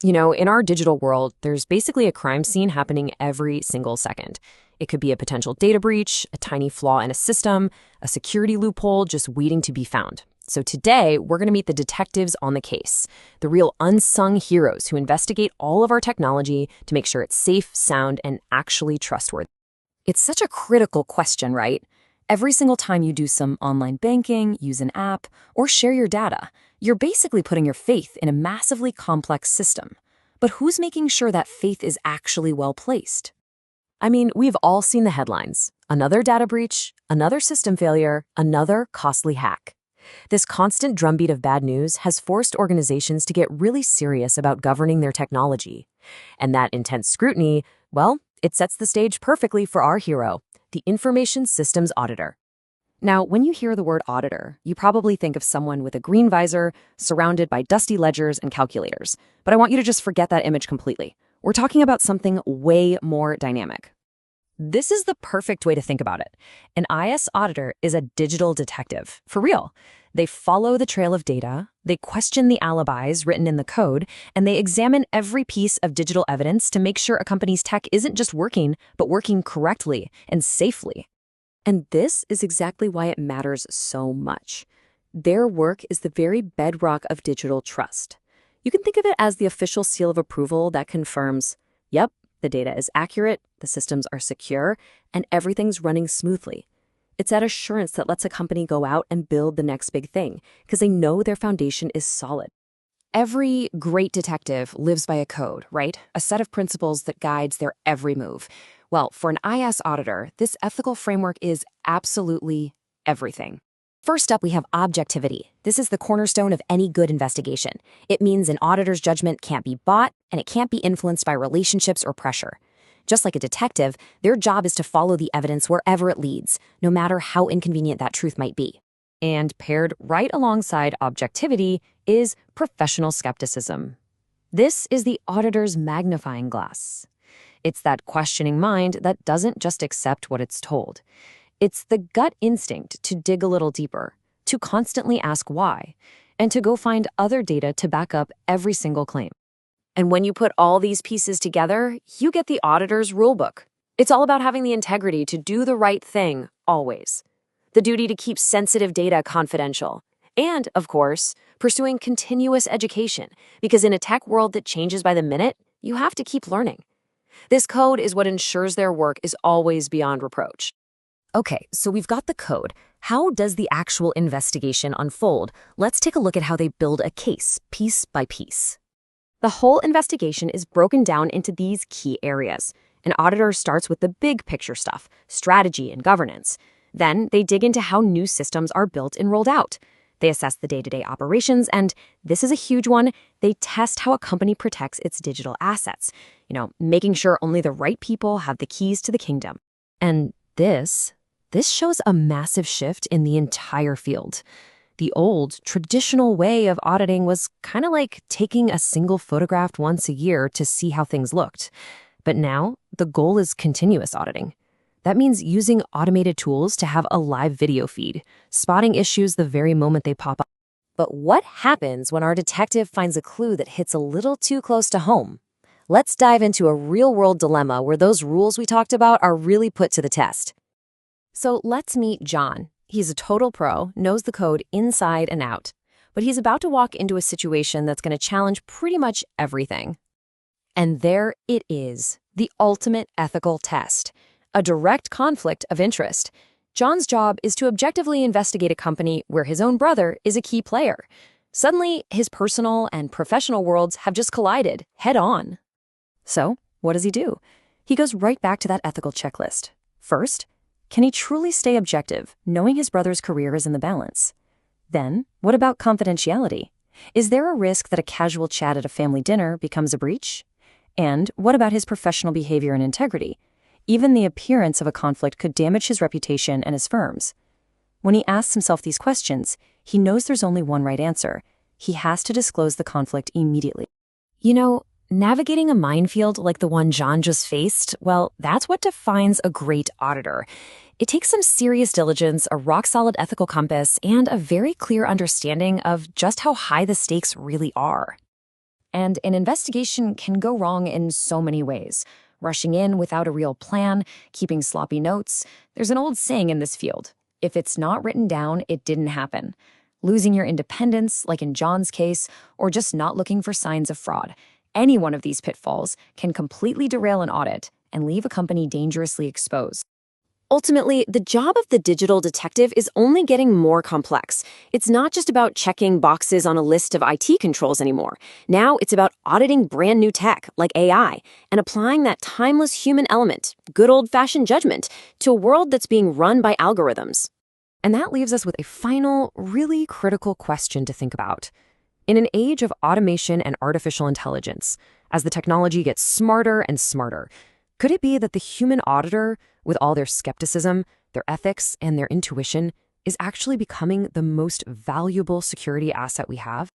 In our digital world, there's basically a crime scene happening every single second. It could be a potential data breach, a tiny flaw in a system, a security loophole just waiting to be found. So today, we're going to meet the detectives on the case, the real unsung heroes who investigate all of our technology to make sure it's safe, sound, and actually trustworthy. It's such a critical question, right? Every single time you do some online banking, use an app, or share your data, you're basically putting your faith in a massively complex system. But who's making sure that faith is actually well placed? I mean, we've all seen the headlines. Another data breach, another system failure, another costly hack. This constant drumbeat of bad news has forced organizations to get really serious about governing their technology. And that intense scrutiny, well, it sets the stage perfectly for our hero, the Information Systems Auditor. Now, when you hear the word auditor, you probably think of someone with a green visor, surrounded by dusty ledgers and calculators. But I want you to just forget that image completely. We're talking about something way more dynamic. This is the perfect way to think about it. An IS auditor is a digital detective, for real. They follow the trail of data, they question the alibis written in the code, and they examine every piece of digital evidence to make sure a company's tech isn't just working, but working correctly and safely. And this is exactly why it matters so much. Their work is the very bedrock of digital trust. You can think of it as the official seal of approval that confirms, yep, the data is accurate, the systems are secure, and everything's running smoothly. It's that assurance that lets a company go out and build the next big thing, because they know their foundation is solid. Every great detective lives by a code, right? A set of principles that guides their every move. Well, for an IS auditor, this ethical framework is absolutely everything. First up, we have objectivity. This is the cornerstone of any good investigation. It means an auditor's judgment can't be bought, and it can't be influenced by relationships or pressure. Just like a detective, their job is to follow the evidence wherever it leads, no matter how inconvenient that truth might be. And paired right alongside objectivity is professional skepticism. This is the auditor's magnifying glass. It's that questioning mind that doesn't just accept what it's told. It's the gut instinct to dig a little deeper, to constantly ask why, and to go find other data to back up every single claim. And when you put all these pieces together, you get the auditor's rulebook. It's all about having the integrity to do the right thing, always. The duty to keep sensitive data confidential. And, of course, pursuing continuous education, because in a tech world that changes by the minute, you have to keep learning. This code is what ensures their work is always beyond reproach. Okay, so we've got the code. How does the actual investigation unfold? Let's take a look at how they build a case, piece by piece. The whole investigation is broken down into these key areas. An auditor starts with the big picture stuff, strategy and governance. Then they dig into how new systems are built and rolled out. They assess the day-to-day operations, and this is a huge one, they test how a company protects its digital assets, making sure only the right people have the keys to the kingdom. And this shows a massive shift in the entire field. The old, traditional way of auditing was kind of like taking a single photograph once a year to see how things looked. But now, the goal is continuous auditing. That means using automated tools to have a live video feed, spotting issues the very moment they pop up. But what happens when our detective finds a clue that hits a little too close to home? Let's dive into a real-world dilemma where those rules we talked about are really put to the test. So let's meet John. He's a total pro, knows the code inside and out. But he's about to walk into a situation that's going to challenge pretty much everything. And there it is, the ultimate ethical test. A direct conflict of interest. John's job is to objectively investigate a company where his own brother is a key player. Suddenly, his personal and professional worlds have just collided, head on. So, what does he do? He goes right back to that ethical checklist. First, can he truly stay objective, knowing his brother's career is in the balance? Then, what about confidentiality? Is there a risk that a casual chat at a family dinner becomes a breach? And what about his professional behavior and integrity? Even the appearance of a conflict could damage his reputation and his firm's. When he asks himself these questions, he knows there's only one right answer. He has to disclose the conflict immediately. Navigating a minefield like the one John just faced, well, that's what defines a great auditor. It takes some serious diligence, a rock-solid ethical compass, and a very clear understanding of just how high the stakes really are. And an investigation can go wrong in so many ways. Rushing in without a real plan, keeping sloppy notes. There's an old saying in this field: if it's not written down, it didn't happen. Losing your independence, like in John's case, or just not looking for signs of fraud. Any one of these pitfalls can completely derail an audit and leave a company dangerously exposed. Ultimately, the job of the digital detective is only getting more complex. It's not just about checking boxes on a list of IT controls anymore. Now it's about auditing brand new tech, like AI, and applying that timeless human element, good old-fashioned judgment, to a world that's being run by algorithms. And that leaves us with a final, really critical question to think about. In an age of automation and artificial intelligence, as the technology gets smarter and smarter, could it be that the human auditor, with all their skepticism, their ethics, and their intuition, is actually becoming the most valuable security asset we have?